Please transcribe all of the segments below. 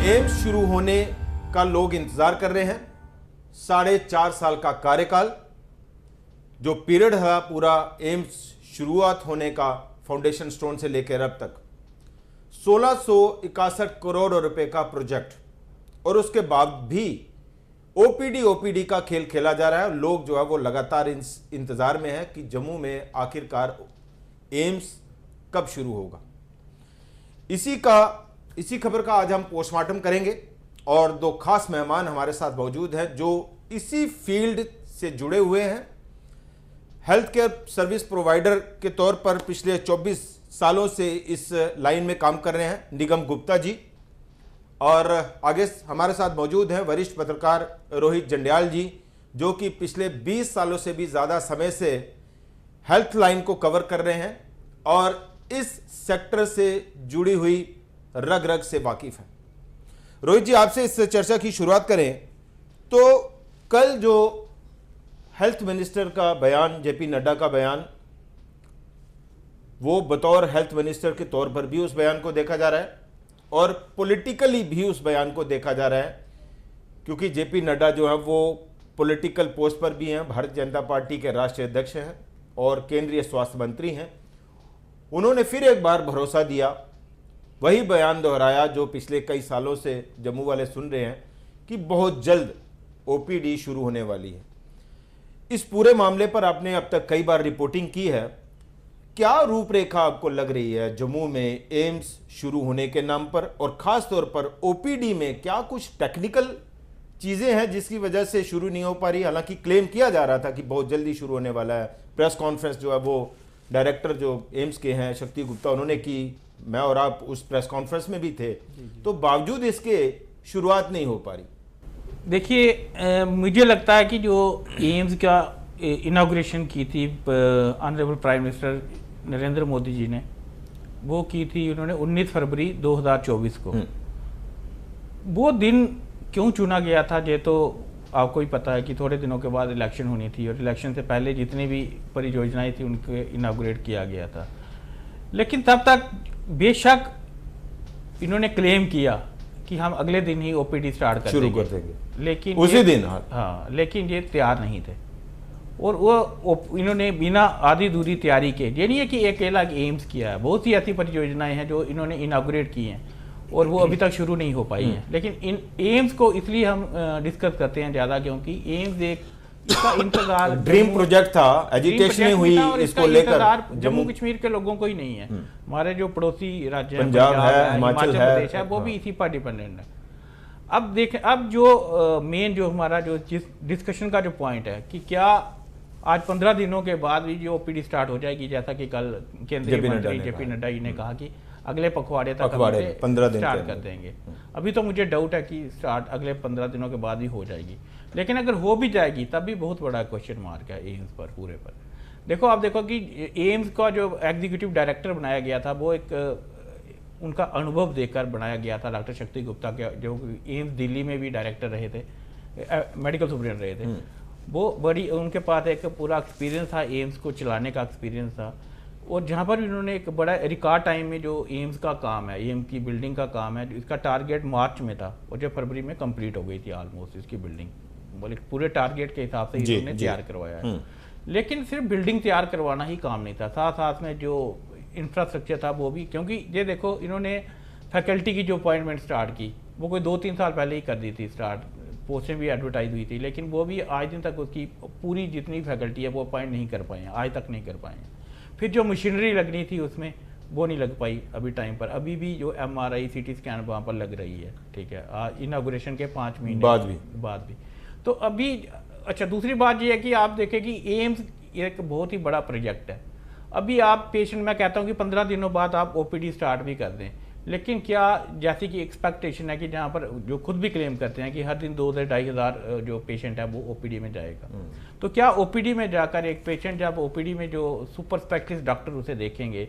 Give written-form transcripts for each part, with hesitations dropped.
AIIMS शुरू होने का लोग इंतजार कर रहे हैं। 4.5 साल का कार्यकाल जो पीरियड है पूरा एम्स शुरुआत होने का फाउंडेशन स्टोन से लेकर अब तक 1661 करोड़ रुपए का प्रोजेक्ट, और उसके बाद भी ओपीडी का खेल खेला जा रहा है। लोग जो है वो लगातार इंतजार में है कि जम्मू में आखिरकार एम्स कब शुरू होगा। इसी खबर का आज हम पोस्टमार्टम करेंगे और दो खास मेहमान हमारे साथ मौजूद हैं जो इसी फील्ड से जुड़े हुए हैं। हेल्थ केयर सर्विस प्रोवाइडर के तौर पर पिछले 24 सालों से इस लाइन में काम कर रहे हैं निगम गुप्ता जी, और आगे हमारे साथ मौजूद हैं वरिष्ठ पत्रकार रोहित जंडियाल जी जो कि पिछले 20 सालों से भी ज़्यादा समय से हेल्थ लाइन को कवर कर रहे हैं और इस सेक्टर से जुड़ी हुई रग रग से वाकिफ हैं। रोहित जी, आपसे इस चर्चा की शुरुआत करें तो कल जो हेल्थ मिनिस्टर का बयान, जेपी नड्डा का बयान, वो बतौर हेल्थ मिनिस्टर के तौर पर भी उस बयान को देखा जा रहा है और पॉलिटिकली भी उस बयान को देखा जा रहा है, क्योंकि जेपी नड्डा जो है वो पॉलिटिकल पोस्ट पर भी हैं, भारतीय जनता पार्टी के राष्ट्रीय अध्यक्ष हैं और केंद्रीय स्वास्थ्य मंत्री हैं। उन्होंने फिर एक बार भरोसा दिया, वही बयान दोहराया जो पिछले कई सालों से जम्मू वाले सुन रहे हैं कि बहुत जल्द ओपीडी शुरू होने वाली है। इस पूरे मामले पर आपने अब तक कई बार रिपोर्टिंग की है, क्या रूपरेखा आपको लग रही है जम्मू में एम्स शुरू होने के नाम पर, और खास तौर पर ओपीडी में क्या कुछ टेक्निकल चीजें हैं जिसकी वजह से शुरू नहीं हो पा रही? हालांकि क्लेम किया जा रहा था कि बहुत जल्दी शुरू होने वाला है। प्रेस कॉन्फ्रेंस जो है वो डायरेक्टर जो एम्स के हैं शक्ति गुप्ता उन्होंने की, मैं और आप उस प्रेस कॉन्फ्रेंस में भी थे, तो बावजूद इसके शुरुआत नहीं हो पा रही। देखिए, मुझे लगता है कि जो एम्स का इनाग्रेशन की थी honourable prime minister Narendra Modi ji ने, वो की थी उन्होंने 19 फरवरी 2024 को। वो दिन क्यों चुना गया था ये तो आपको ही पता है कि थोड़े दिनों के बाद इलेक्शन होनी थी और इलेक्शन से पहले जितनी भी परियोजनाएं थी उनके इनाग्रेट किया गया था। लेकिन तब तक बेशक इन्होंने क्लेम किया कि हम अगले दिन ही ओपीडी स्टार्ट कर देंगे, लेकिन उसी दिन लेकिन ये तैयार नहीं थे और वो इन्होंने बिना आधी दूरी तैयारी के, ये नहीं है कि अकेला एम्स किया है, बहुत सी ऐसी परियोजनाएं हैं जो इन्होंने इनाग्रेट की हैं और वो अभी तक शुरू नहीं हो पाई हैं। लेकिन इन एम्स को इसलिए हम डिस्कस करते हैं ज़्यादा क्योंकि एम्स एक इसका इंतजार ड्रीम प्रोजेक्ट था, एजुकेशन हुई इसको लेकर जम्मू कश्मीर के लोगों को ही नहीं है, हमारे जो पड़ोसी राज्य पंजाब है, हिमाचल प्रदेश है, वो भी इसी पर डिपेंडेंट है। अब देखें, अब जो मेन जो हमारा जो डिस्कशन का जो पॉइंट है कि क्या आज 15 दिनों के बाद भी जो ओपीडी स्टार्ट हो जाएगी, जैसा कि कल केंद्रीय मंत्री जेपी नड्डा जी ने कहा कि अगले पखवाड़े तक 15 दिन स्टार्ट कर देंगे। अभी तो मुझे डाउट है कि स्टार्ट अगले 15 दिनों के बाद ही हो जाएगी, लेकिन अगर हो भी जाएगी तब भी बहुत बड़ा क्वेश्चन मार्क है एम्स पर, पूरे पर। देखो, आप देखो कि एम्स का जो एग्जीक्यूटिव डायरेक्टर बनाया गया था वो एक उनका अनुभव देखकर बनाया गया था। डॉक्टर शक्ति गुप्ता के जो एम्स दिल्ली में भी डायरेक्टर रहे थे, मेडिकल सुपरिटेंडेंट रहे थे, वो बड़ी उनके पास एक पूरा एक्सपीरियंस था, एम्स को चलाने का एक्सपीरियंस था। और जहाँ पर इन्होंने एक बड़ा रिकॉर्ड टाइम में जो एम्स का काम है, एम्स की बिल्डिंग का काम है, इसका टारगेट मार्च में था और जो फरवरी में कंप्लीट हो गई थी ऑलमोस्ट इसकी बिल्डिंग, बोले पूरे टारगेट के हिसाब से इन्होंने तैयार करवाया है। लेकिन सिर्फ बिल्डिंग तैयार करवाना ही काम नहीं था, साथ साथ में जो इंफ्रास्ट्रक्चर था वो भी, क्योंकि ये देखो इन्होंने फैकल्टी की जो अपॉइंटमेंट स्टार्ट की वो कोई 2-3 साल पहले ही कर दी थी स्टार्ट, पोस्टें भी एडवर्टाइज हुई थी, लेकिन वो भी आज दिन तक उसकी पूरी जितनी फैकल्टी है वो अपॉइंट नहीं कर पाए हैं, आज तक नहीं कर पाए हैं। फिर जो मशीनरी लगनी थी उसमें वो नहीं लग पाई अभी टाइम पर, अभी भी जो MRI CT स्कैन वहाँ पर लग रही है, ठीक है, इनागुरेशन के 5 महीने बाद भी। तो अभी अच्छा, दूसरी बात ये है कि आप देखें कि एम्स एक बहुत ही बड़ा प्रोजेक्ट है। अभी आप पेशेंट, मैं कहता हूँ कि 15 दिनों बाद आप ओपीडी स्टार्ट भी कर दें, लेकिन क्या जैसे कि एक्सपेक्टेशन है कि जहाँ पर जो खुद भी क्लेम करते हैं कि हर दिन 2 से 2.5 हज़ार जो पेशेंट है वो ओपीडी में जाएगा, तो क्या ओपीडी में जाकर एक पेशेंट जब ओपीडी में जो सुपर स्पेशलिस्ट डॉक्टर उसे देखेंगे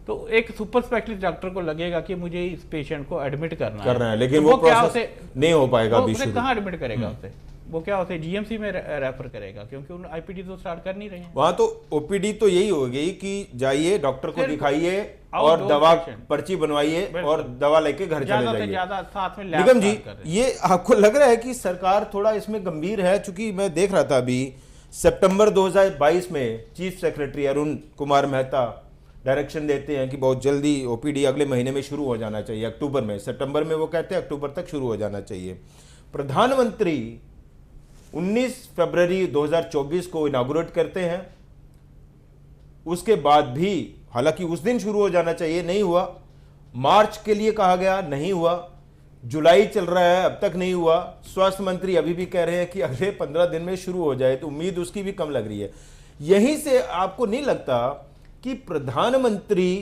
तो एक सुपर स्पेशलिस्ट डॉक्टर को लगेगा कि मुझे इस पेशेंट को एडमिट करना है, लेकिन तो वो क्या उसे नहीं हो पाएगा, उसे कहाँ एडमिट करेगा उसे? वो क्या होते जीएमसी में रेफर करेगा, क्योंकि उन आईपीडी तो स्टार्ट कर नहीं रहे हैं। वहां तो ओपीडी तो यही हो गई कि जाइए डॉक्टर को फिर दिखाइए आउट और डोर दवा पेशेंट। पर्ची बनवाइए बिल्कुल। और दवा लेके घर चले ज्यादा से जाइए। ज्यादा साथ में लैब निगम जी, स्टार्ट कर रहे हैं। ये आपको लग रहा है कि सरकार थोड़ा इसमें गंभीर है? चूंकि मैं देख रहा था अभी सितंबर 2022 में chief secretary Arun Kumar Mehta direction देते हैं कि बहुत जल्दी ओपीडी अगले महीने में शुरू हो जाना चाहिए, अक्टूबर में। सितंबर में वो कहते हैं अक्टूबर तक शुरू हो जाना चाहिए। प्रधानमंत्री 19 फरवरी 2024 को इनागुरेट करते हैं। उसके बाद भी, हालांकि उस दिन शुरू हो जाना चाहिए, नहीं हुआ। मार्च के लिए कहा गया, नहीं हुआ। जुलाई चल रहा है, अब तक नहीं हुआ। स्वास्थ्य मंत्री अभी भी कह रहे हैं कि अगले 15 दिन में शुरू हो जाए, तो उम्मीद उसकी भी कम लग रही है। यहीं से आपको नहीं लगता कि प्रधानमंत्री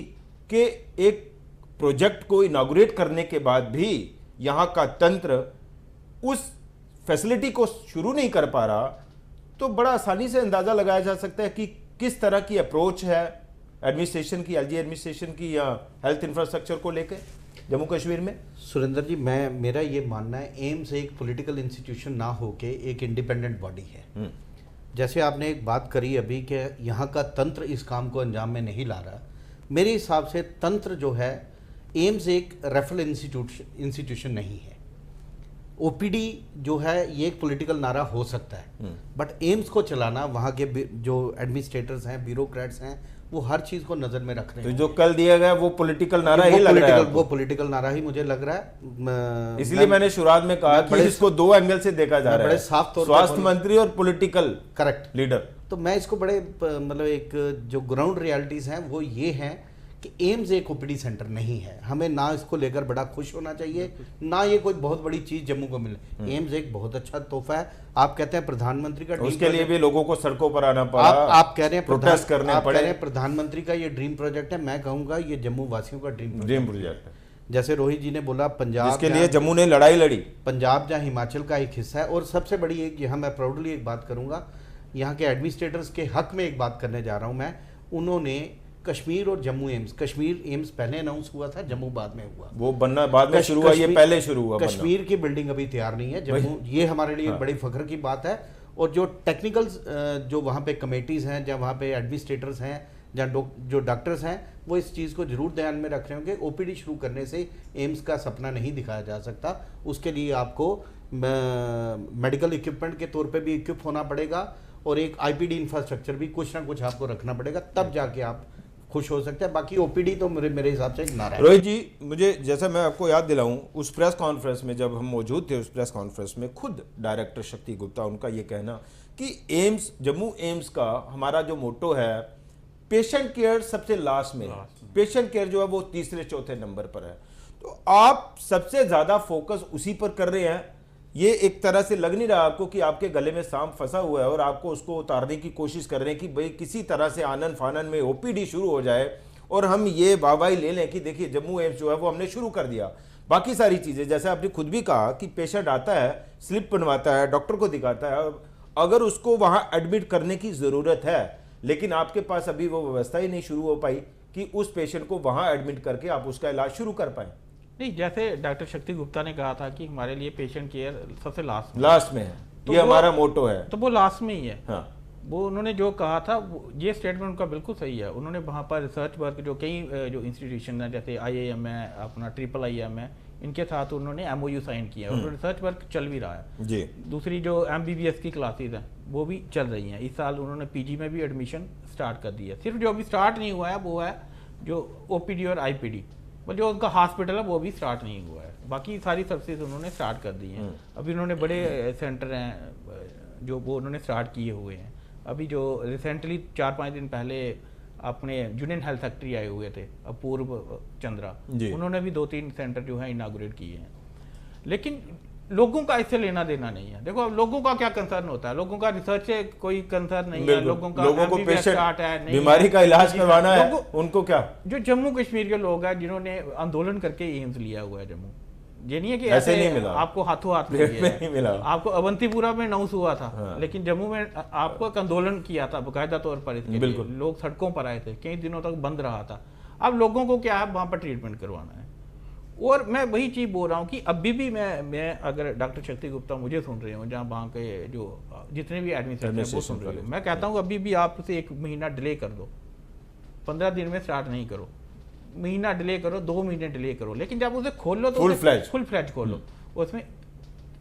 के एक प्रोजेक्ट को इनागुरेट करने के बाद भी यहां का तंत्र उस फैसिलिटी को शुरू नहीं कर पा रहा, तो बड़ा आसानी से अंदाजा लगाया जा सकता है कि किस तरह की अप्रोच है एडमिनिस्ट्रेशन की, एलजी एडमिनिस्ट्रेशन की, या हेल्थ इंफ्रास्ट्रक्चर को लेकर जम्मू कश्मीर में। सुरेंद्र जी, मेरा ये मानना है, एम्स एक पॉलिटिकल इंस्टीट्यूशन ना होके एक इंडिपेंडेंट बॉडी है। जैसे आपने एक बात करी अभी कि यहाँ का तंत्र इस काम को अंजाम में नहीं ला रहा, मेरे हिसाब से तंत्र जो है, एम्स एक रेफरल इंस्टीट्यूशन नहीं है। ओपीडी जो है ये एक पॉलिटिकल नारा हो सकता है, बट एम्स को चलाना वहाँ के जो एडमिनिस्ट्रेटर्स हैं, ब्यूरोक्रेट्स हैं, वो हर चीज को नजर में रख रहे तो हैं। जो कल दिया गया वो पॉलिटिकल नारा ही लग रहा है। वो पॉलिटिकल नारा ही मुझे लग रहा है। इसलिए मैंने शुरुआत में कहा कि इसको दो एंगल से देखा जा रहा है, बड़े साफ तौर पर स्वास्थ्य मंत्री और पॉलिटिकल करेक्ट लीडर। तो मैं इसको बड़े मतलब एक जो ग्राउंड रियलिटीज हैं वो ये हैं कि एम्स एक ओपीडी सेंटर नहीं है। हमें ना इसको लेकर बड़ा खुश होना चाहिए, ना ये कोई बहुत बड़ी चीज जम्मू को मिले। एम्स एक बहुत अच्छा तोहफा है। आप कहते हैं प्रधानमंत्री का, उसके लिए भी लोगों को सड़कों पर आना पड़ा, आप कह रहे हैं प्रोटेस्ट करने आप पड़े। कह रहे हैं प्रधानमंत्री का ये ड्रीम प्रोजेक्ट है। मैं कहूंगा ये जम्मू वासियों का ड्रीम प्रोजेक्ट है। जैसे रोहित जी ने बोला, पंजाब जिसके लिए जम्मू ने लड़ाई लड़ी, पंजाब जहाँ हिमाचल का एक हिस्सा है। और सबसे बड़ी एक, यहाँ मैं प्राउडली एक बात करूंगा, यहाँ के एडमिनिस्ट्रेटर्स के हक में एक बात करने जा रहा हूँ मैं। उन्होंने कश्मीर और जम्मू एम्स, कश्मीर एम्स पहले अनाउंस हुआ था, जम्मू बाद में हुआ, वो बनना बाद में शुरू हुआ, ये पहले शुरू हुआ। कश्मीर की बिल्डिंग अभी तैयार नहीं है, जम्मू, ये हमारे लिए बड़ी फख्र की बात है। और जो टेक्निकल जो वहाँ पे कमेटीज हैं, जहाँ वहाँ पे एडमिनिस्ट्रेटर्स हैं, जहाँ जो डॉक्टर्स हैं, वो इस चीज़ को जरूर ध्यान में रख रहे होंगे। ओपीडी शुरू करने से एम्स का सपना नहीं दिखाया जा सकता। उसके लिए आपको मेडिकल इक्विपमेंट के तौर पे भी इक्विप होना पड़ेगा, और एक आईपीडी इंफ्रास्ट्रक्चर भी कुछ ना कुछ आपको रखना पड़ेगा, तब जाके आप खुश हो सकते हैं। बाकी ओपीडी तो मेरे हिसाब से एक नारा है। रोहित जी, मुझे जैसा मैं आपको याद दिलाऊं, उस प्रेस कॉन्फ्रेंस में जब हम मौजूद थे, उस प्रेस कॉन्फ्रेंस में खुद डायरेक्टर शक्ति गुप्ता, उनका ये कहना कि एम्स, जम्मू एम्स का हमारा जो मोटो है, पेशेंट केयर सबसे लास्ट में है। पेशेंट केयर जो है वो तीसरे चौथे नंबर पर है। तो आप सबसे ज्यादा फोकस उसी पर कर रहे हैं। ये एक तरह से लग नहीं रहा आपको कि आपके गले में सांप फंसा हुआ है और आपको उसको उतारने की कोशिश कर रहे हैं कि भाई किसी तरह से आनन फानन में ओपीडी शुरू हो जाए और हम ये वाहवाही ले लें कि देखिए जम्मू एम्स जो है वो हमने शुरू कर दिया। बाकी सारी चीजें, जैसे आपने खुद भी कहा कि पेशेंट आता है, स्लिप बनवाता है, डॉक्टर को दिखाता है, अगर उसको वहां एडमिट करने की जरूरत है, लेकिन आपके पास अभी वो व्यवस्था ही नहीं शुरू हो पाई कि उस पेशेंट को वहां एडमिट करके आप उसका इलाज शुरू कर पाए। नहीं, जैसे डॉक्टर शक्ति गुप्ता ने कहा था कि हमारे लिए पेशेंट केयर सबसे लास्ट में है, तो ये हमारा मोटो है, तो वो लास्ट में ही है। हाँ। वो उन्होंने जो कहा था, ये स्टेटमेंट उनका बिल्कुल सही है। उन्होंने वहाँ पर रिसर्च वर्क जो कई जो इंस्टीट्यूशन है, जैसे IIM है, अपना IIIM है, इनके साथ उन्होंने MOU साइन किया है और रिसर्च वर्क चल भी रहा है जी। दूसरी जो MBBS की क्लासेज हैं वो भी चल रही हैं। इस साल उन्होंने PG में भी एडमिशन स्टार्ट कर दी है। सिर्फ जो अभी स्टार्ट नहीं हुआ है वो है जो OPD और IPD, जो उनका हॉस्पिटल है वो भी स्टार्ट नहीं हुआ है। बाकी सारी सर्विसेज उन्होंने स्टार्ट कर दी हैं। अभी उन्होंने बड़े सेंटर हैं जो वो उन्होंने स्टार्ट किए हुए हैं। अभी जो रिसेंटली 4-5 दिन पहले अपने यूनियन हेल्थ सेक्रेटरी आए हुए थे, अपूर्व चंद्रा, उन्होंने भी 2-3 सेंटर जो है इनागुरेट किए हैं। लेकिन लोगों का इससे लेना देना नहीं है। देखो अब लोगों का क्या कंसर्न होता है, लोगों का रिसर्च से कोई कंसर्न नहीं है। लोगों को पेशेंट बीमारी का इलाज करवाना है, उनको क्या। जो जम्मू कश्मीर के लोग हैं जिन्होंने आंदोलन करके एम्स लिया हुआ है जम्मू, ये नहीं है कि ऐसे नहीं मिला आपको हाथों हाथ नहीं मिला। आपको अवंतीपुरा में अनाउंस हुआ था, लेकिन जम्मू में आपको एक आंदोलन किया था बाकायदा तौर पर इसके लिए। लोग सड़कों पर आए थे, कई दिनों तक बंद रहा था। अब लोगों को क्या है, वहां पर ट्रीटमेंट करवाना है। और मैं वही चीज़ बोल रहा हूँ कि अभी भी मैं अगर डॉक्टर शक्ति गुप्ता मुझे सुन रहे हो, जहाँ वहाँ के जो जितने भी एडमिनिस्ट्रेशन है वो सुन रहे हो, मैं कहता हूँ अभी भी आप उसे 1 महीना डिले कर दो, 15 दिन में स्टार्ट नहीं करो, महीना डिले करो, 2 महीने डिले करो, लेकिन जब उसे खोलो तो फुल फ्लैज खोलो। उसमें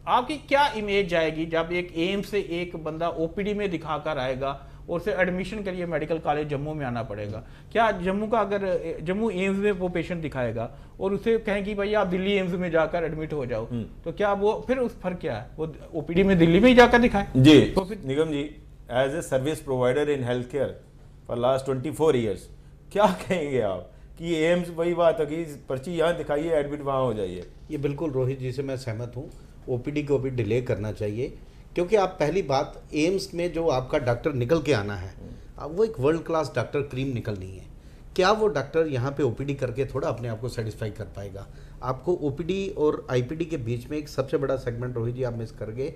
आपकी क्या इमेज जाएगी जब एक एम्स से एक बंदा ओपीडी में दिखाकर आएगा और उसे एडमिशन के लिए मेडिकल कॉलेज जम्मू में आना पड़ेगा। क्या जम्मू का अगर जम्मू एम्स में वो पेशेंट दिखाएगा और उसे कहें कि भाई आप दिल्ली एम्स में जाकर एडमिट हो जाओ, तो क्या वो फिर उस फर्क क्या है, वो ओपीडी में दिल्ली में ही जाकर दिखाए? जी तो फिर Nigam ji, as a service provider in health care for last 24 years, क्या कहेंगे आप कि एम्स वही बात है कि पर्ची यहाँ दिखाइए, एडमिट वहाँ हो जाइए? ये बिल्कुल रोहित जी से मैं सहमत हूँ, ओपीडी को भी डिले करना चाहिए, क्योंकि आप पहली बात एम्स में जो आपका डॉक्टर निकल के आना है, अब वो एक वर्ल्ड क्लास डॉक्टर क्रीम निकलनी है। क्या वो डॉक्टर यहाँ पे ओपीडी करके थोड़ा अपने आप को सेटिस्फाई कर पाएगा? आपको ओपीडी और आईपीडी के बीच में एक सबसे बड़ा सेगमेंट रोहित जी आप मिस कर गए,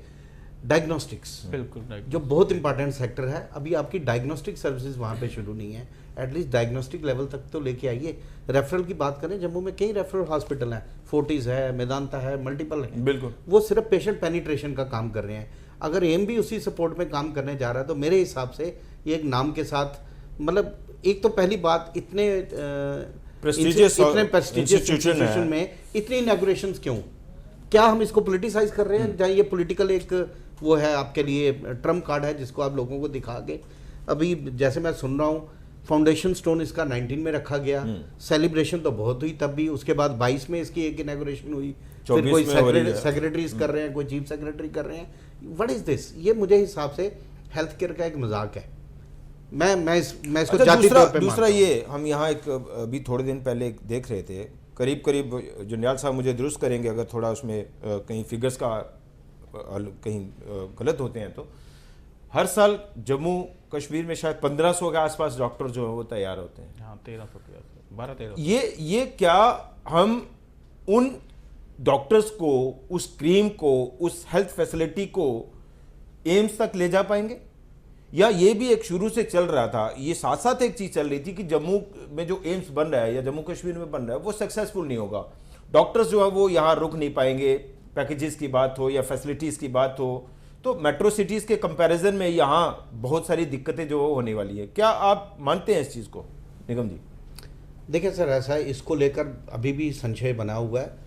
डायग्नोस्टिक्स। बिल्कुल, जो बहुत इंपॉर्टेंट सेक्टर है। अभी आपकी डायग्नोस्टिक सर्विसेज वहाँ पे शुरू नहीं है, एटलीस्ट डायग्नोस्टिक लेवल तक तो लेके आइए। रेफरल की बात करें, जम्मू में कई रेफरल हॉस्पिटल हैं, फोर्टिस है, मेदांता है, मल्टीपल है। बिल्कुल, वो सिर्फ पेशेंट पेनिट्रेशन का काम कर रहे हैं। अगर एम भी उसी सपोर्ट में काम करने जा रहा है तो मेरे हिसाब से ये एक नाम के साथ, मतलब एक तो पहली बात इतने प्रेस्टिजियस इंस्टीट्यूशन में इतनी इनॉग्रेशंस क्यों? क्या हम इसको पॉलिटिसाइज कर रहे हैं? जहाँ ये पॉलिटिकल एक वो है आपके लिए ट्रम्प कार्ड है जिसको आप लोगों को दिखा के, अभी जैसे मैं सुन रहा हूँ फाउंडेशन स्टोन इसका 19 में रखा गया, सेलिब्रेशन तो बहुत हुई तब भी, उसके बाद 22 में इसकी एक इनॉग्रेशन हुई, फिर कोई सेक्रेटरीज कर रहे हैं, कोई चीफ सेक्रेटरी कर रहे हैं। What is this? ये मुझे हिसाब से हेल्थ केयर का एक मजाक है। मैं इसको अच्छा, जाती तौर पे दूसरा ये हम यहाँ एक अभी थोड़े दिन पहले देख रहे थे, करीब जुनियाल साहब मुझे दुरुस्त करेंगे अगर थोड़ा उसमें कहीं फिगर्स का कहीं गलत होते हैं तो, हर साल जम्मू कश्मीर में शायद 1500 के आसपास डॉक्टर जो है वो तैयार होते हैं। हाँ, 1300 ये क्या हम उन डॉक्टर्स को, उस क्रीम को, उस हेल्थ फैसिलिटी को एम्स तक ले जा पाएंगे? या ये भी एक शुरू से चल रहा था, ये साथ साथ एक चीज चल रही थी कि जम्मू में जो एम्स बन रहा है या जम्मू कश्मीर में बन रहा है वो सक्सेसफुल नहीं होगा, डॉक्टर्स जो है वो यहाँ रुक नहीं पाएंगे, पैकेजेस की बात हो या फैसिलिटीज की बात हो, तो मेट्रो सिटीज के कंपैरिजन में यहाँ बहुत सारी दिक्कतें जो होने वाली है। क्या आप मानते हैं इस चीज को निगम जी? देखिए सर, ऐसा है, इसको लेकर अभी भी संशय बना हुआ है।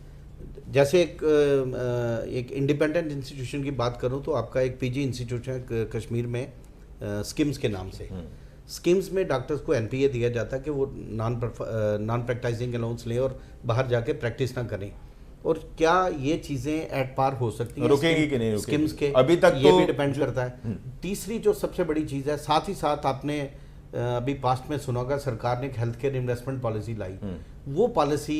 जैसे एक इंडिपेंडेंट इंस्टीट्यूशन की बात करूं तो आपका एक पीजी इंस्टीट्यूशन है कश्मीर में, स्किम्स के नाम से। स्किम्स में डॉक्टर्स को एनपीए दिया जाता है कि वो नॉन प्रैक्टिसिंग अलाउंस लें और बाहर जाके प्रैक्टिस ना करें। और क्या ये चीज़ें एट पार हो सकती हैं? रुकेगी कि नहीं रुकेगी? स्किम्स के अभी तक ये तो भी डिपेंड करता है। तीसरी जो सबसे बड़ी चीज़ है, साथ ही साथ आपने अभी पास्ट में सुना होगा, सरकार ने एक हेल्थ केयर इन्वेस्टमेंट पॉलिसी लाई। वो पॉलिसी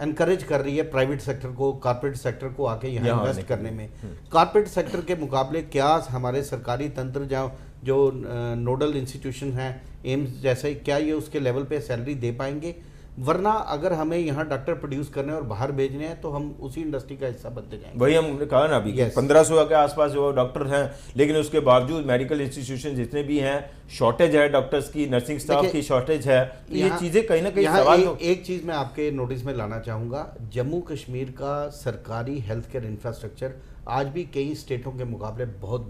एनकरेज कर रही है प्राइवेट सेक्टर को, कॉर्पोरेट सेक्टर को आके यहाँ इन्वेस्ट करने में। कॉर्पोरेट सेक्टर के मुकाबले क्या हमारे सरकारी तंत्र जहाँ जो नोडल इंस्टीट्यूशन हैं एम्स जैसे, क्या ये उसके लेवल पे सैलरी दे पाएंगे? वरना अगर हमें यहाँ डॉक्टर प्रोड्यूस करने और बाहर भेजने हैं तो हम उसी इंडस्ट्री का हिस्सा बनते जाएंगे। वही हमने कहा ना अभी, 1500 के आसपास जो डॉक्टर हैं, लेकिन उसके बावजूद मेडिकल इंस्टीट्यूशन जितने भी हैं, शॉर्टेज है डॉक्टर्स की, नर्सिंग स्टाफ की शॉर्टेज है। ये चीजें कहीं ना कहीं सवाल एक चीज मैं आपके नोटिस में लाना चाहूंगा, जम्मू कश्मीर का सरकारी हेल्थ केयर इंफ्रास्ट्रक्चर आज भी कई स्टेटों के मुकाबले बहुत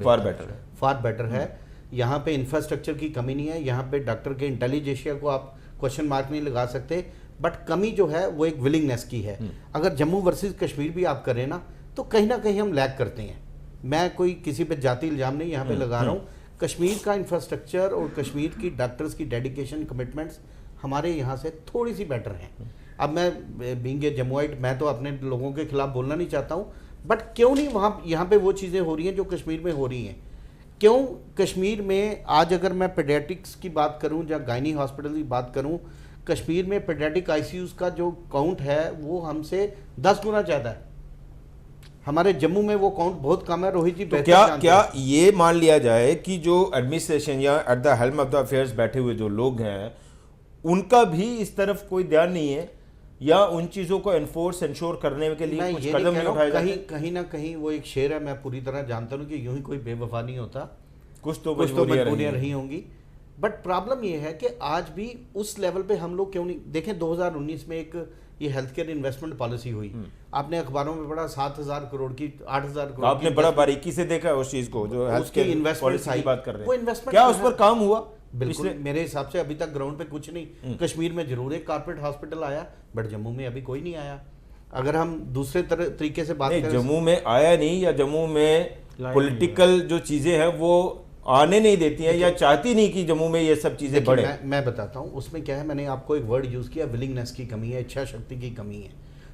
फार बेटर है। यहाँ पे इंफ्रास्ट्रक्चर की कमी नहीं है, यहाँ पे डॉक्टर के इंटेलिजेंसिया को आप क्वेश्चन मार्क नहीं लगा सकते, बट कमी जो है वो एक विलिंगनेस की है। अगर जम्मू वर्सेस कश्मीर भी आप करें ना तो कहीं ना कहीं हम लैग करते हैं। मैं कोई किसी पे जाति इल्जाम नहीं यहाँ पे लगा रहा हूँ, कश्मीर का इंफ्रास्ट्रक्चर और कश्मीर की डॉक्टर्स की डेडिकेशन, कमिटमेंट्स हमारे यहाँ से थोड़ी सी बेटर हैं। अब मैं बीइंग ए जम्मुआइट, मैं तो अपने लोगों के खिलाफ बोलना नहीं चाहता हूँ, बट क्यों नहीं वहाँ यहाँ पे वो चीज़ें हो रही हैं जो कश्मीर में हो रही हैं? क्यों कश्मीर में आज अगर मैं पेडियाट्रिक्स की बात करूं या गायनी हॉस्पिटल की बात करूं, कश्मीर में पेडियाट्रिक आईसीयूज का जो काउंट है वो हमसे 10 गुना ज़्यादा है। हमारे जम्मू में वो काउंट बहुत कम है। रोहित जी, तो क्या ये मान लिया जाए कि जो एडमिनिस्ट्रेशन या at the helm of the affairs बैठे हुए जो लोग हैं उनका भी इस तरफ कोई ध्यान नहीं है, या उन चीजों को एनश्योर करने के लिए कुछ कदम नहीं उठाए जाते? कहीं ना कहीं वो एक शेर है, मैं पूरी तरह जानता हूँ कि यूं ही कोई बेवफा नहीं होता, कुछ तो मजबूरियां रही होंगी। बट प्रॉब्लम ये है कि आज भी उस लेवल पे हम लोग क्यों नहीं देखें। 2019 में एक ये हेल्थ केयर इन्वेस्टमेंट पॉलिसी हुई। आपने अखबारों में पढ़ा 7,000 करोड़ की, 8,000 करोड़ आपने बड़ा बारीकी से देखा है उस चीज को, जो हेल्थ केयर इन्वेस्टमेंट की बात कर रहे वो हैं, इन्वेस्टमेंट क्या उस पर काम हुआ? बिल्कुल मेरे हिसाब से अभी तक ग्राउंड पे कुछ नहीं। कश्मीर में जरूर एक कारपोरेट हॉस्पिटल आया, बट जम्मू में अभी कोई नहीं आया। अगर हम दूसरे तरीके से बात करें, जम्मू में आया नहीं, या जम्मू में पॉलिटिकल जो चीजें हैं वो आने नहीं देती हैं, या चाहती नहीं कि जम्मू में ये सब चीजें बढ़े। मैं बताता हूँ उसमें क्या है। मैंने आपको एक वर्ड यूज किया, विलिंगनेस की कमी है, इच्छा शक्ति की कमी है।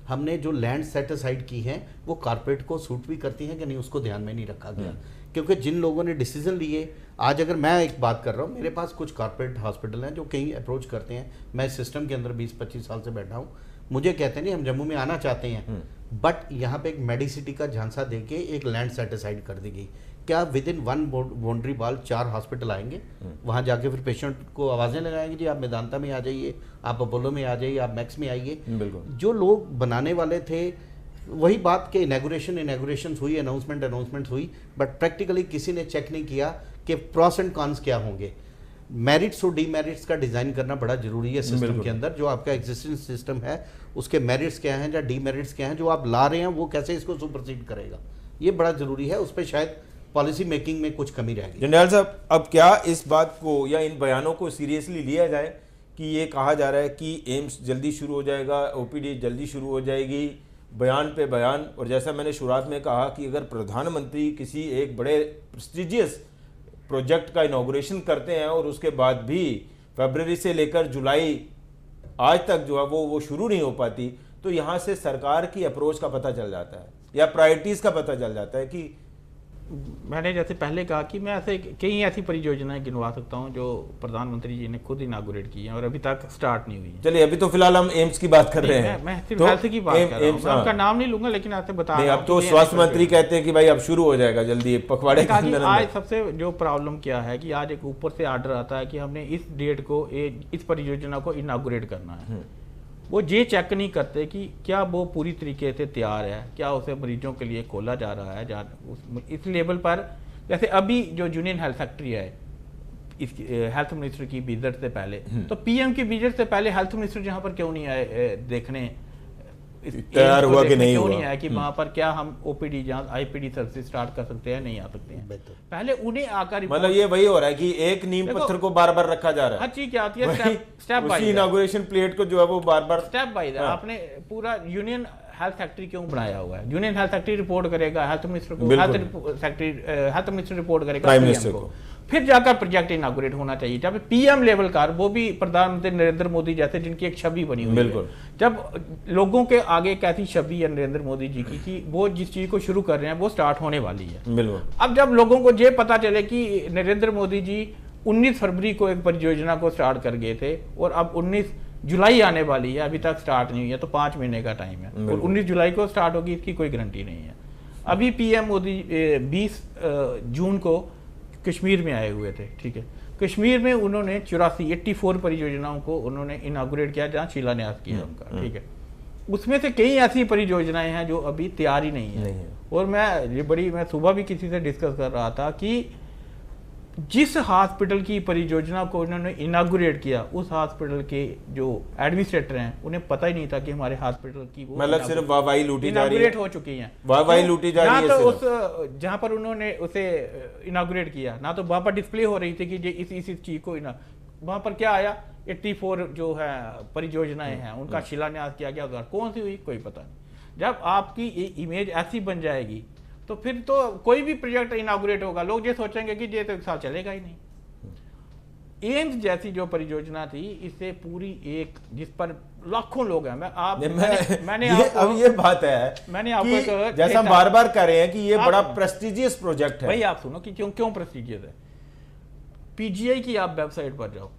हमने जो लैंड सेट असाइड की है वो कारपोरेट को सूट भी करती है कि नहीं, उसको ध्यान में नहीं रखा गया। क्योंकि जिन लोगों ने डिसीजन लिए, आज अगर मैं एक बात कर रहा हूँ, मेरे पास कुछ कारपोरेट हॉस्पिटल हैं जो कहीं अप्रोच करते हैं, मैं इस सिस्टम के अंदर 20-25 साल से बैठा हूँ, मुझे कहते हैं नहीं हम जम्मू में आना चाहते हैं, बट यहाँ पे एक मेडिसिटी का झांसा देके एक लैंड सेट असाइड कर दी गई। क्या with in 1 boundary wall 4 hospital आएंगे? वहाँ जाके फिर पेशेंट को आवाज़ें लगाएंगे, जी आप मेदांता में आ जाइए, आप अपोलो में आ जाइए, आप मैक्स में आइए। जो लोग बनाने वाले थे, वही बात के इनैगुरेशन हुई, अनाउंसमेंट हुई, बट प्रैक्टिकली किसी ने चेक नहीं किया कि प्रॉस एंड कॉन्स क्या होंगे। मेरिट्स और डीमेरिट्स का डिज़ाइन करना बड़ा जरूरी है सिस्टम के अंदर। जो आपका एग्जिस्टिंग सिस्टम है उसके मेरिट्स क्या हैं या डीमेरिट्स क्या हैं, जो आप ला रहे हैं वो कैसे इसको सुपरसीड करेगा, ये बड़ा जरूरी है। उस पर शायद पॉलिसी मेकिंग में कुछ कमी रहेगी। जनरल साहब, अब क्या इस बात को या इन बयानों को सीरियसली लिया जाए कि ये कहा जा रहा है कि एम्स जल्दी शुरू हो जाएगा, ओपीडी जल्दी शुरू हो जाएगी, बयान पे बयान। और जैसा मैंने शुरुआत में कहा कि अगर प्रधानमंत्री किसी एक बड़े प्रेस्टिजियस प्रोजेक्ट का इनॉग्रेशन करते हैं और उसके बाद भी फरवरी से लेकर जुलाई आज तक जो है वो शुरू नहीं हो पाती, तो यहाँ से सरकार की अप्रोच का पता चल जाता है या प्रायोरिटीज़ का पता चल जाता है कि मैंने जैसे पहले कहा कि मैं ऐसे कई ऐसी परियोजनाएं गिनवा सकता हूं जो प्रधानमंत्री जी ने खुद इनागुरेट की हैं और अभी तक स्टार्ट नहीं हुई। चलिए, अभी तो फिलहाल हम एम्स की बात कर रहे हैं। मैं सिर्फ हेल्थ की बात कर रहा हूं, मैं उनका नाम नहीं लूंगा, लेकिन आपसे बता रहा हूं। अब तो स्वास्थ्य मंत्री कहते हैं कि भाई अब शुरू हो जाएगा जल्दी पखवाड़े के अंदर। आज सबसे जो प्रॉब्लम क्या है कि आज एक ऊपर से आर्डर आता है कि हमने इस डेट को इस परियोजना को इनागुरेट करना है। वो ये चेक नहीं करते कि क्या वो पूरी तरीके से तैयार है, क्या उसे मरीजों के लिए खोला जा रहा है इस लेवल पर। जैसे अभी जो यूनियन हेल्थ सेक्रेटरी है, इस हेल्थ मिनिस्टर की विजिट से पहले, तो पीएम की विजिट से पहले हेल्थ मिनिस्टर यहाँ पर क्यों नहीं आए देखने, तैयार हुआ कि नहीं क्यों हुआ? नहीं आया कि वहाँ पर क्या हम ओपीडी जहाँ आईपीडी सर्विस स्टार्ट कर सकते हैं, नहीं आ सकते हैं। पहले उन्हें आकर मतलब ये वही हो रहा है कि एक नींव पत्थर को बार बार रखा जा रहा है। हर चीज क्या आती है स्टेप बाय उसी इनॉग्रेशन प्लेट को जो है वो बार बार स्टेप बाय आपने पूरा यूनियन हेल्थ सेक्रेटरी क्यों बनाया हुआ है? यूनियन हेल्थ सेक्रेटरी रिपोर्ट करेगा हेल्थ मिनिस्टर को, हेल्थ मिनिस्टर रिपोर्ट करेगा प्राइम मिनिस्टर को, फिर जाकर प्रोजेक्ट इनागुरेट होना चाहिए। जब पीएम लेवल का, वो भी प्रधानमंत्री नरेंद्र मोदी जैसे जिनकी एक छवि बनी हुई है, जब लोगों के आगे कैसी छवि है नरेंद्र मोदी जी की कि वो जिस चीज को शुरू कर रहे हैं वो स्टार्ट होने वाली है। अब जब लोगों को ये पता चले कि नरेंद्र मोदी जी 19 फरवरी को एक परियोजना को स्टार्ट कर गए थे और अब 19 जुलाई आने वाली है, अभी तक स्टार्ट नहीं हुई है, तो 5 महीने का टाइम है और 19 जुलाई को स्टार्ट होगी इसकी कोई गारंटी नहीं है। अभी पीएम मोदी 20 जून को कश्मीर में आए हुए थे, ठीक है। कश्मीर में उन्होंने 84 परियोजनाओं को उन्होंने इनागुरेट किया, जहाँ शिलान्यास किया उनका, ठीक है। उसमें से कई ऐसी परियोजनाएं हैं जो अभी तैयार ही नहीं है। और मैं सुबह भी किसी से डिस्कस कर रहा था कि जिस हॉस्पिटल की परियोजना को उन्होंने इनागुरेट किया, उस हॉस्पिटल के जो एडमिनिस्ट्रेटर हैं उन्हें पता ही नहीं था कि हमारे हॉस्पिटल की वो मतलब सिर्फ वाहवाही लूटी जा रही है, हो चुकी हैं, वाहवाही लूटी जा रही है। तो उस जहां पर उन्होंने उसे इनागुरेट किया ना, तो वहां पर डिस्प्ले हो रही थी कि इस चीज को वहां पर क्या आया, 84 जो है परियोजनाएं हैं उनका शिलान्यास किया गया, कौन सी हुई कोई पता नहीं। जब आपकी इमेज ऐसी बन जाएगी तो फिर तो कोई भी प्रोजेक्ट इनागुरेट होगा, लोग ये सोचेंगे कि ये तो एक साल चलेगा ही नहीं। एम्स जैसी जो परियोजना थी, इससे पूरी एक जिस पर लाखों लोग हैं, मैंने अब ये बात है, मैंने आपको जैसा हम बार बार कह रहे हैं कि ये बड़ा प्रेस्टिजियस प्रोजेक्ट है। भाई आप सुनो कि क्यों प्रेस्टिजियस है। पीजीआई की आप वेबसाइट पर जाओ,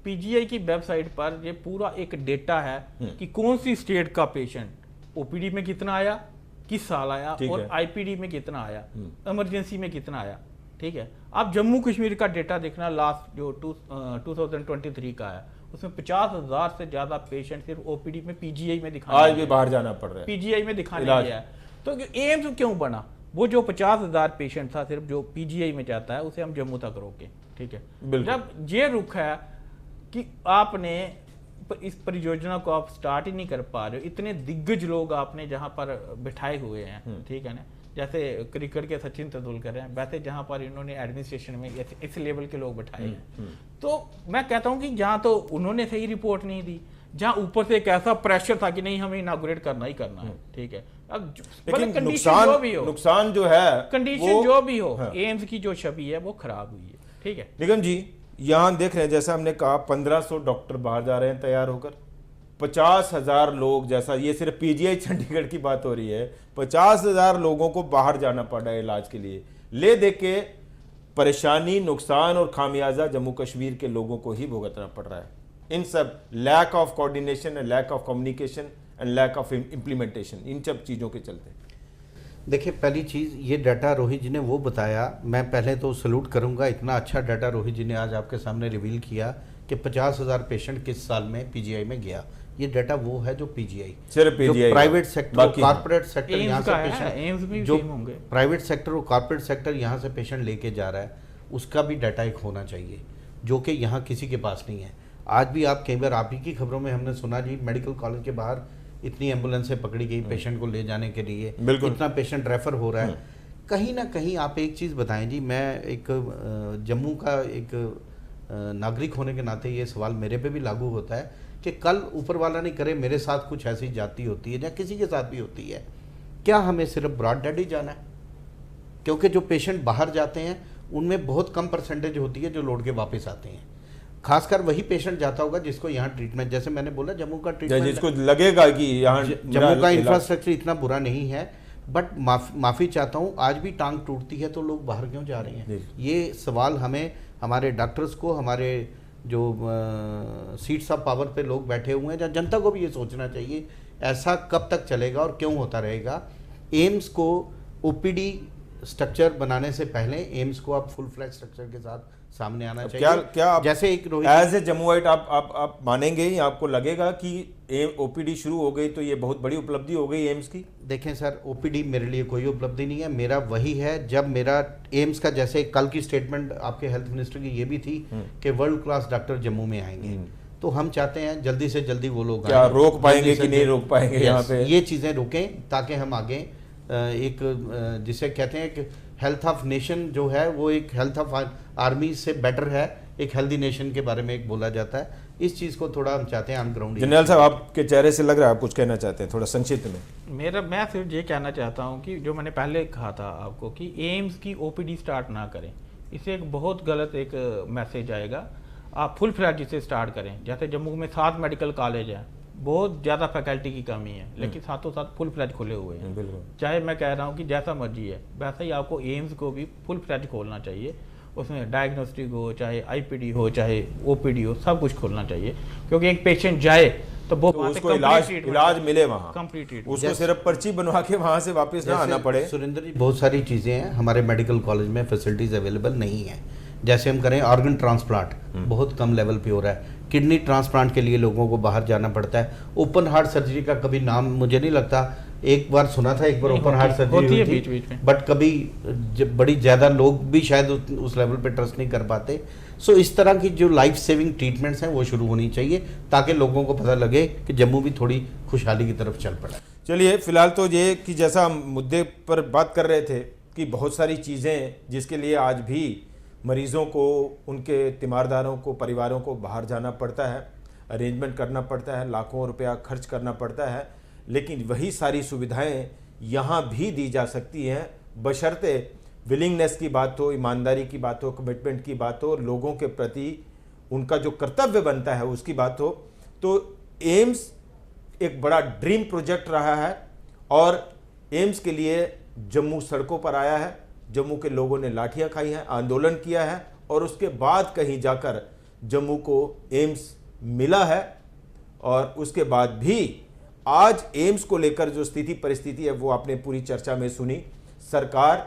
पीजीआई की वेबसाइट पर ये पूरा एक डेटा है कि कौन सी स्टेट का पेशेंट ओपीडी में कितना आया, किस साल आया, और आईपीडी में कितना आया, इमरजेंसी में कितना आया, ठीक है। आप जम्मू कश्मीर का डेटा देखना, लास्ट जो 2023 का है, उसमें 50,000 से ज्यादा पेशेंट सिर्फ ओपीडी में पीजीआई में दिखाने, आज भी बाहर जाना पड़ रहा है, पीजीआई में दिखाने गया है। तो एम्स क्यों बना? वो जो 50,000 पेशेंट था सिर्फ जो पीजीआई में जाता है, उसे हम जम्मू तक रोके, ठीक है। जब ये रुख है कि आपने इस परियोजना को आप स्टार्ट ही नहीं कर पा रहे हो। इतने दिग्गज लोग आपने जहाँ पर बिठाए हुए हैं, ठीक है ना, जैसे क्रिकेट के सचिन तेंदुलकर हैं, वैसे जहाँ पर इन्होंने एडमिनिस्ट्रेशन में इस लेवल के लोग बिठाए हैं। तो मैं कहता हूँ कि जहाँ तो उन्होंने सही रिपोर्ट नहीं दी, जहाँ ऊपर से एक ऐसा प्रेशर था कि नहीं हमें इनागुरेट करना ही करना है, ठीक है। अब लेकिन नुकसान जो है, कंडीशन जो भी हो, एम्स की जो छवि है वो खराब हुई है, ठीक है। निगम जी यहाँ देख रहे हैं, जैसा हमने कहा 1500 डॉक्टर बाहर जा रहे हैं तैयार होकर, 50,000 लोग, जैसा ये सिर्फ पीजीआई चंडीगढ़ की बात हो रही है, 50,000 लोगों को बाहर जाना पड़ रहा है इलाज के लिए। ले दे के परेशानी, नुकसान और खामियाजा जम्मू कश्मीर के लोगों को ही भुगतना पड़ रहा है। इन सब lack of coordination and lack of communication and lack of implementation, इन सब चीज़ों के चलते। देखिए, पहली चीज़ ये डाटा रोहित जी ने वो बताया, मैं पहले तो सैल्यूट करूंगा, इतना अच्छा डाटा रोहित जी ने आज आपके सामने रिवील किया कि 50,000 पेशेंट किस साल में पीजीआई में गया। ये डाटा वो है जो पीजीआई, सिर्फ PGI, private sector, corporate sector, यहाँ से पेशेंट जो प्राइवेट सेक्टर और कॉर्पोरेट सेक्टर यहाँ से पेशेंट लेके जा रहा है, उसका भी डाटा एक होना चाहिए, जो कि यहाँ किसी के पास नहीं है। आज भी आप कई बार आप ही की खबरों में हमने सुना जी, मेडिकल कॉलेज के बाहर इतनी एम्बुलेंसें पकड़ी गई पेशेंट को ले जाने के लिए, इतना पेशेंट रेफर हो रहा है। कहीं ना कहीं आप एक चीज़ बताएं जी, मैं एक जम्मू का एक नागरिक होने के नाते ये सवाल मेरे पे भी लागू होता है कि कल ऊपर वाला नहीं करे मेरे साथ कुछ ऐसी जाती होती है या किसी के साथ भी होती है, क्या हमें सिर्फ ब्रॉड डेड ही जाना है? क्योंकि जो पेशेंट बाहर जाते हैं उनमें बहुत कम परसेंटेज होती है जो लौट के वापस आते हैं। खासकर वही पेशेंट जाता होगा जिसको यहाँ ट्रीटमेंट, जैसे मैंने बोला जम्मू का ट्रीटमेंट, जिसको लगेगा कि यहाँ जम्मू का इंफ्रास्ट्रक्चर इतना बुरा नहीं है, बट माफ़ी चाहता हूँ, आज भी टांग टूटती है तो लोग बाहर क्यों जा रहे हैं? ये सवाल हमें, हमारे डॉक्टर्स को, हमारे जो सीट्स ऑफ पावर पे लोग बैठे हुए हैं, जनता को भी ये सोचना चाहिए ऐसा कब तक चलेगा और क्यों होता रहेगा। एम्स को ओपीडी स्ट्रक्चर बनाने से पहले एम्स को आप फुल फ्लैश स्ट्रक्चर के साथ सामने आना चाहिए। क्या जैसे एक एज ए जम्मुआइट आप मानेंगे, या आपको लगेगा कि ओपीडी शुरू हो गई तो ये बहुत बड़ी उपलब्धि हो गई एम्स की? देखें सर, ओपीडी मेरे लिए कोई उपलब्धि नहीं है, मेरा वही है जब मेरा एम्स का, जैसे कल की स्टेटमेंट आपके हेल्थ मिनिस्टर की ये भी थी कि वर्ल्ड क्लास डॉक्टर जम्मू में आएंगे, तो हम चाहते हैं जल्दी से जल्दी वो लोग क्या रोक पाएंगे कि नहीं रोक पाएंगे यहाँ पे? ये चीज़ें रुकें ताकि हम आगे एक जिसे कहते हैं कि हेल्थ ऑफ नेशन जो है वो एक हेल्थ ऑफ आर्मी से बेटर है, एक हेल्दी नेशन के बारे में एक बोला जाता है। इस चीज़ को थोड़ा हम चाहते हैं ऑन ग्राउंड। जनरल साहब, आपके चेहरे से लग रहा है आप कुछ कहना चाहते हैं, थोड़ा संक्षिप्त में। मैं सिर्फ ये कहना चाहता हूँ कि जो मैंने पहले कहा था आपको कि एम्स की ओपीडी स्टार्ट ना करें, इससे एक बहुत गलत एक मैसेज आएगा। आप फुल फ्लैज इसे स्टार्ट करें। जैसे जम्मू में 7 मेडिकल कॉलेज हैं, बहुत ज़्यादा फैकल्टी की कमी है, लेकिन साथों साथ फुल फ्लैज खुले हुए हैं। चाहे मैं कह रहा हूँ कि जैसा मर्जी है, वैसा ही आपको एम्स को भी फुल फ्लैज खोलना चाहिए। उसमें डायग्नोस्टिक हो, चाहे आईपीडी हो, चाहे ओपीडी हो, सब कुछ खोलना चाहिए, क्योंकि एक पेशेंट जाए तो वो उसको इलाज मिले वहाँ, कंप्लीट, उसको सिर्फ पर्ची बनवा के वहाँ से वापस ना आना पड़े। सुरेंद्र जी, बहुत सारी चीज़ें हैं हमारे मेडिकल कॉलेज में, फैसिलिटीज़ अवेलेबल नहीं है। जैसे हम करें ऑर्गन ट्रांसप्लांट बहुत कम लेवल पे हो रहा है, किडनी ट्रांसप्लांट के लिए लोगों को बाहर जाना पड़ता है। ओपन हार्ट सर्जरी का कभी नाम मुझे नहीं लगता, एक बार सुना था, एक बार ओपन हार्ट सर्जरी हुई थी, बट कभी बड़ी ज़्यादा लोग भी शायद उस लेवल पे ट्रस्ट नहीं कर पाते। सो इस तरह की जो लाइफ सेविंग ट्रीटमेंट्स हैं वो शुरू होनी चाहिए ताकि लोगों को पता लगे कि जम्मू भी थोड़ी खुशहाली की तरफ चल पड़ा। चलिए, फिलहाल तो ये कि जैसा हम मुद्दे पर बात कर रहे थे कि बहुत सारी चीज़ें जिसके लिए आज भी मरीज़ों को, उनके तीमारदारों को, परिवारों को बाहर जाना पड़ता है, अरेंजमेंट करना पड़ता है, लाखों रुपया खर्च करना पड़ता है, लेकिन वही सारी सुविधाएं यहाँ भी दी जा सकती हैं बशर्ते विलिंगनेस की बात हो, ईमानदारी की बात हो, कमिटमेंट की बात हो, लोगों के प्रति उनका जो कर्तव्य बनता है उसकी बात हो। तो एम्स एक बड़ा ड्रीम प्रोजेक्ट रहा है और एम्स के लिए जम्मू सड़कों पर आया है, जम्मू के लोगों ने लाठियां खाई हैं, आंदोलन किया है और उसके बाद कहीं जाकर जम्मू को एम्स मिला है। और उसके बाद भी आज एम्स को लेकर जो स्थिति परिस्थिति है वो आपने पूरी चर्चा में सुनी। सरकार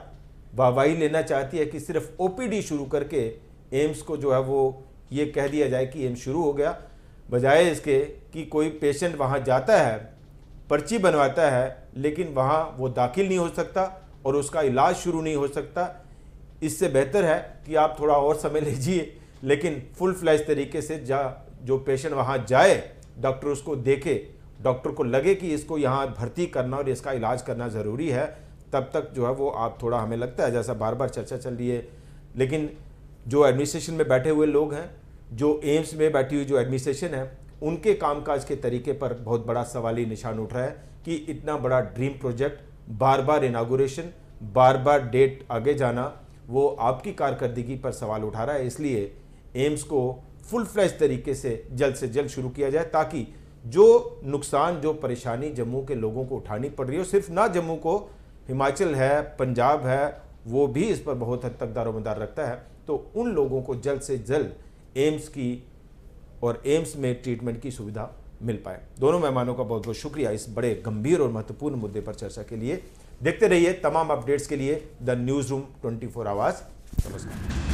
वाहवाही लेना चाहती है कि सिर्फ ओपीडी शुरू करके एम्स को जो है वो ये कह दिया जाए कि एम्स शुरू हो गया, बजाय इसके कि कोई पेशेंट वहाँ जाता है, पर्ची बनवाता है, लेकिन वहाँ वो दाखिल नहीं हो सकता और उसका इलाज शुरू नहीं हो सकता। इससे बेहतर है कि आप थोड़ा और समय लीजिए, लेकिन फुल फ्लैश तरीके से जो पेशेंट वहाँ जाए डॉक्टर उसको देखे, डॉक्टर को लगे कि इसको यहाँ भर्ती करना और इसका इलाज करना ज़रूरी है, तब तक जो है वो आप थोड़ा, हमें लगता है जैसा बार बार चर्चा चल रही है, लेकिन जो एडमिनिस्ट्रेशन में बैठे हुए लोग हैं, जो एम्स में बैठी हुई जो एडमिनिस्ट्रेशन है, उनके कामकाज के तरीके पर बहुत बड़ा सवाली निशान उठ रहा है कि इतना बड़ा ड्रीम प्रोजेक्ट, बार बार इनागुरेशन, बार बार डेट आगे जाना, वो आपकी कारकर्दगी पर सवाल उठा रहा है। इसलिए एम्स को फुल फ्लैश तरीके से जल्द शुरू किया जाए, ताकि जो नुकसान, जो परेशानी जम्मू के लोगों को उठानी पड़ रही हो, सिर्फ ना जम्मू को, हिमाचल है, पंजाब है, वो भी इस पर बहुत हद तक दारोमदार रखता है, तो उन लोगों को जल्द से जल्द एम्स की और एम्स में ट्रीटमेंट की सुविधा मिल पाए। दोनों मेहमानों का बहुत बहुत शुक्रिया इस बड़े गंभीर और महत्वपूर्ण मुद्दे पर चर्चा के लिए। देखते रहिए तमाम अपडेट्स के लिए द न्यूज़ रूम 24 आवर्स। नमस्कार।